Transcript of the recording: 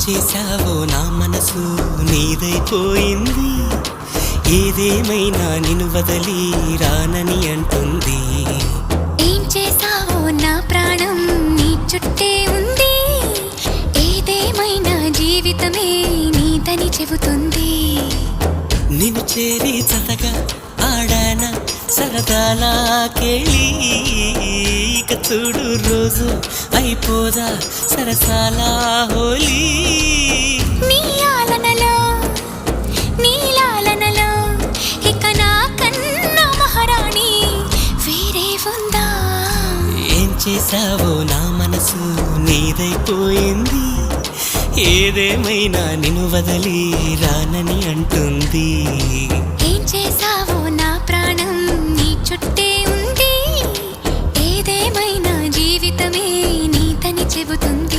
చేశావో నా మనసు నీదైపోయింది, ఏదేమైనా నిన్ను వదిలి రానని అంటుంది. ఏం చేశావో నా ప్రాణం నీ చుట్టే ఉంది, ఏదేమైనా జీవితమే నీదని చెబుతుంది. నిన్ను చేరి చతగా ఆడాన సరదాలా కేళి, ఇక చూడు రోజు అయిపోదా సరసాల హోలీ. నీ ఆలనలో నీ లాలనలో ఇక నా కన్నా మహారాణి వేరే ఉందా? ఏం చేశావో నా మనసు నీదైపోయింది, ఏదేమైనా నిన్ను వదిలి రానని అంటుంది. ఏం చేశావో నా ప్రాణం నీ చుట్టే ఉంది, ఏదేమైనా జీవితమే నీదని చెబుతుంది.